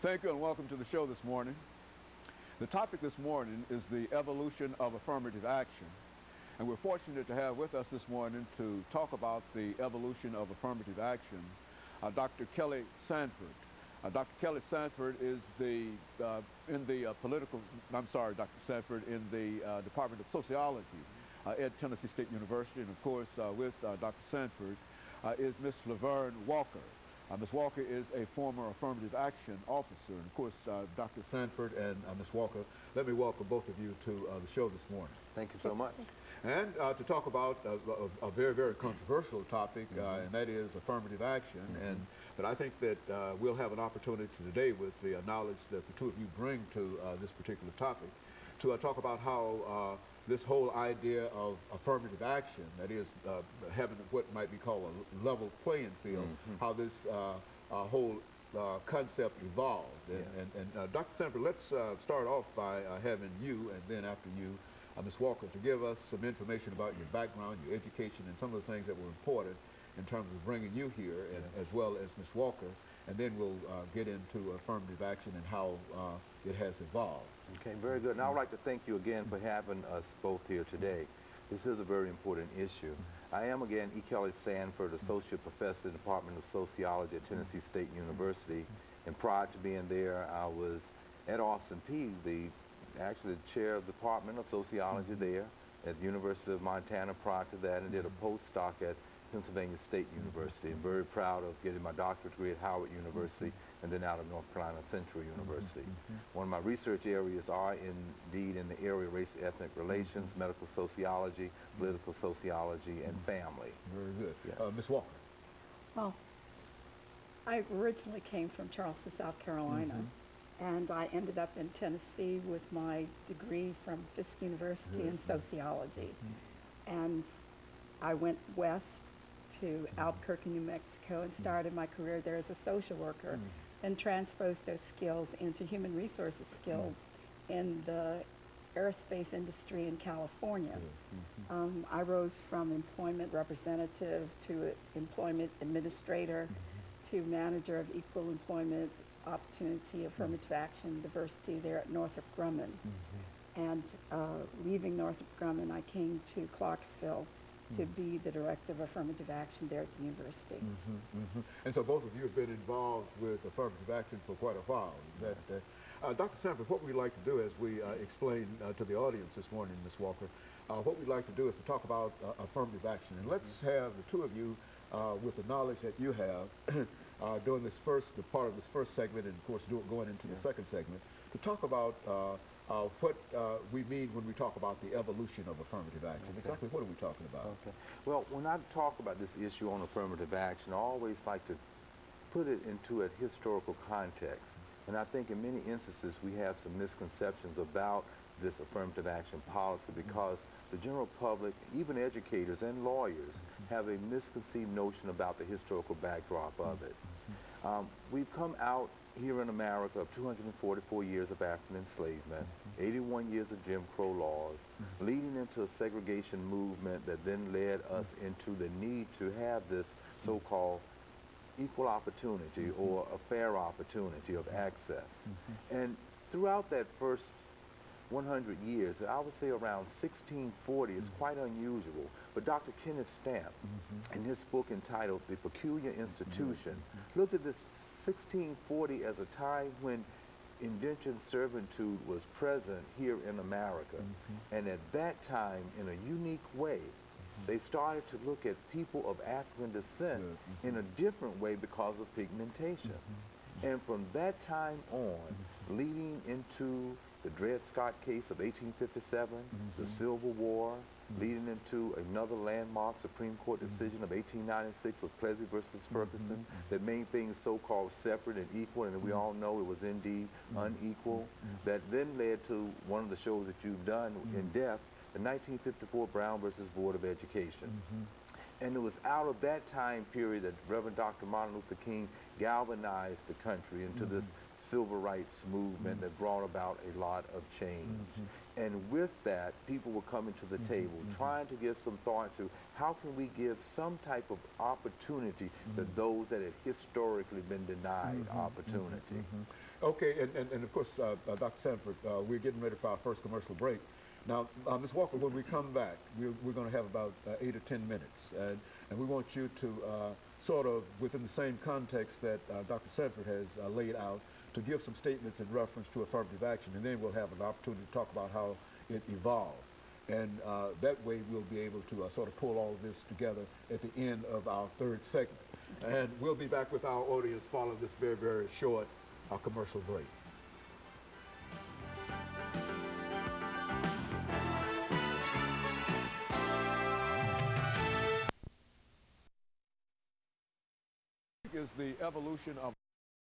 Thank you and welcome to the show this morning. The topic this morning is the evolution of affirmative action. And we're fortunate to have with us this morning to talk about the evolution of affirmative action, Dr. KSanford. Dr. KSanford is Dr. Sanford in the Department of Sociology at Tennessee State University. And of course, with Dr. Sanford is Miss LaVerne Walker. Ms. Walker is a former affirmative action officer. And of course, Dr. Sanford and Ms. Walker, let me welcome both of you to the show this morning. Thank you so much. And to talk about a very, very controversial topic, and that is affirmative action. But I think that we'll have an opportunity today with the knowledge that the two of you bring to this particular topic to talk about how this whole idea of affirmative action, that is having what might be called a level playing field, how this whole concept evolved. And Dr. Sanford, let's start off by having you, and then after you, Ms. Walker, to give us some information about your background, your education, and some of the things that were important in terms of bringing you here, and as well as Ms. Walker, and then we'll get into affirmative action and how it has evolved. Okay, very good. And I would like to thank you again for having us both here today. This is a very important issue. I am, again, E. KSanford, Associate Professor in the Department of Sociology at Tennessee State University. And prior to being there, I was at Austin Peay, actually the chair of the Department of Sociology there at the University of Montana prior to that, and did a postdoc at Pennsylvania State University. I'm very proud of getting my doctorate degree at Howard University and then out of North Carolina Central University. One of my research areas are indeed in the area of race ethnic relations, medical sociology, political sociology, and family. Very good. Yes. Ms. Walker. Well, I originally came from Charleston, South Carolina, and I ended up in Tennessee with my degree from Fisk University in sociology. And I went west to Albuquerque, New Mexico, and started my career there as a social worker, and transposed those skills into human resources skills in the aerospace industry in California. I rose from employment representative to employment administrator to manager of equal employment opportunity, affirmative action, diversity there at Northrop Grumman. And leaving Northrop Grumman, I came to Clarksville to be the director of affirmative action there at the university. And so both of you have been involved with affirmative action for quite a while. Is that, Dr. Sanford, what we'd like to do as we explain to the audience this morning, Ms. Walker, what we'd like to do is to talk about affirmative action. And let's have the two of you, with the knowledge that you have, during this part of this first segment, and of course going into the second segment, to talk about what we mean when we talk about the evolution of affirmative action. Exactly what are we talking about? Well, when I talk about this issue on affirmative action, I always like to put it into a historical context. And I think in many instances we have some misconceptions about this affirmative action policy because the general public, even educators and lawyers, have a misconceived notion about the historical backdrop of it. We've come out here in America of 244 years of African enslavement, 81 years of Jim Crow laws, leading into a segregation movement that then led us into the need to have this so-called equal opportunity or a fair opportunity of access. And throughout that first 100 years, I would say around 1640 is quite unusual, but Dr. Kenneth Stamp, in his book entitled The Peculiar Institution, looked at this 1640 as a time when indentured servitude was present here in America. And at that time, in a unique way, they started to look at people of African descent in a different way because of pigmentation. And from that time on, leading into the Dred Scott case of 1857, the Civil War, leading into another landmark Supreme Court decision of 1896 with Plessy versus Ferguson that made things so-called separate and equal, and we all know it was indeed unequal. That then led to one of the shows that you've done in depth, the 1954 Brown versus Board of Education. And it was out of that time period that Reverend Dr. Martin Luther King galvanized the country into this civil rights movement that brought about a lot of change. And with that, people were coming to the table, trying to give some thought to how can we give some type of opportunity to those that have historically been denied opportunity. Okay, and of course, Dr. Sanford, we're getting ready for our first commercial break. Now, Ms. Walker, when we come back, we're going to have about 8 or 10 minutes, and we want you to sort of, within the same context that Dr. Sanford has laid out, to give some statements in reference to affirmative action, and then we'll have an opportunity to talk about how it evolved. And that way we'll be able to sort of pull all this together at the end of our third segment. And we'll be back with our audience following this very, very short commercial break. Is the evolution of